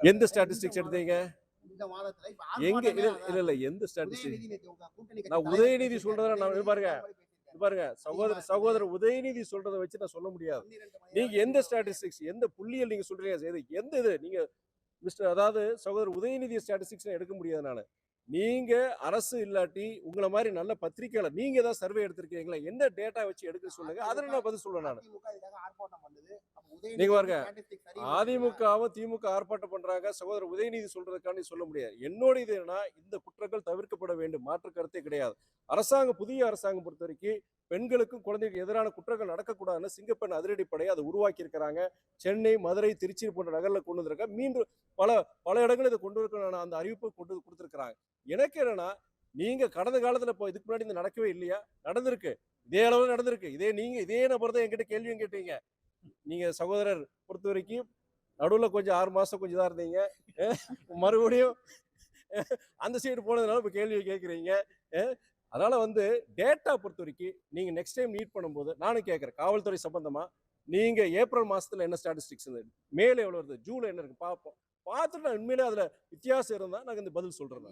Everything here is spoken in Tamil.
எந்த ஸ்டாட்டிஸ்டிக்ஸ் எடுத்தீங்க? இந்த மாதத்துல இப்ப எங்க ஆர்ப்பாட்டமே இல்ல அதான் இல்ல இல்ல இருக்கு. எந்த ஸ்டாட்டிஸ்டிக்ஸ்? உதயநிதி நேத்து உங்க கூட்டணி கட்சி நான் தலைவர் உதயநிதி பேசியிருக்காரு. சொல்றத நான் உதயநிதி பாருங்க, 4 முறை பேசியிருக்காரு. பாருங்க அதிகமா இருக்குது. சகோதரர் உதயநிதி சொல்றத வச்சு நான் சொல்ல முடியாது. 12 மணி நீங்க நேரம் எந்த திமுக ஸ்டாட்டிஸ்டிக்ஸ் எந்த புள்ளியல் நீங்க சொல்றீங்க? எந்த இது நீங்க மிஸ்டர் அதாவது சகோதரர் உதயநிதி ஸ்டாட்டிஸ்டிக்ஸ் எடுக்க முடியாது நானு. நீங்க அரசு இல்லாட்டி உங்கள மாதிரி நல்ல பத்திரிக்கையாளர் நீங்க ஏதாவது சர்வே எடுத்திருக்கீங்களா? என்ன டேட்டா வச்சு எடுக்க சொல்லுங்க. அதுல நான் பதில் சொல்லுவேன் நானு. அதிமுக இதுக்காக ஆர்ப்பாட்டம் பண்ணுது. அப்ப நீங்க உதயநிதி பாருங்க ஸ்டாட்டிஸ்டிக்ஸ் சரியில்லை. அதிமுகவும் திமுக ஆர்ப்பாட்டம் பண்றாங்க. சகோதரர் உதயநிதி சொல்றதுக்காண்டி சொல்ல முடியாது. என்னோட இது என்னன்னா இந்த குற்றங்கள் தவிர்க்கப்பட வேண்டும். மாற்று கருத்தே கிடையாது. புதிய அரசாங்கம் பொறுத்த வரைக்கும் பெண்களுக்கும் குழந்தைகளுக்கு எதிரான குற்றங்கள் நடக்கக்கூடாதுன்னு சிங்கப்பெண் அதிரடிப்படையை அதை உருவாக்கி இருக்கிறாங்க. சென்னை, மதுரை, திருச்சி போன்ற நகரில் கொண்டு வந்திருக்காங்க. மீண்டும் பல பல இடங்கள் இதை கொண்டு வரக்கான அந்த அறிவிப்பு கொண்டு கொடுத்திருக்கிறாங்க. எனக்கு என்னன்னா நீங்க கடந்த காலத்துல இப்போ இதுக்கு முன்னாடி இந்த நடக்கவே இல்லையா? நடந்திருக்கு. இதே அளவு நடந்திருக்கு. இதே நபர் தான் என்கிட்ட கேள்வியும் கேட்டீங்க. நீங்க சகோதரர் பொறுத்த வரைக்கும் நடுவுல கொஞ்சம் 6 மாசம் கொஞ்சம் தான் இருந்தீங்க. மறுபடியும் அந்த சைடு போனதுனால இப்ப கேள்வி கேட்குறீங்க. அதனால டேட்டா பொறுத்த வரைக்கும் நீங்க நெக்ஸ்ட் டைம் மீட் பண்ணும்போது நானும் கேட்கறேன். காவல்துறை சம்பந்தமா நீங்க ஏப்ரல் மாசத்துல என்ன ஸ்டாட்டிஸ்டிக்ஸ் மேல எவ்வளவு வருது, ஜூன்ல என்ன இருக்கு பார்ப்போம். பார்த்துட்டு உண்மையிலே அதுல வித்தியாசம் இருந்தா நாங்க இந்த பதில் சொல்றேன்.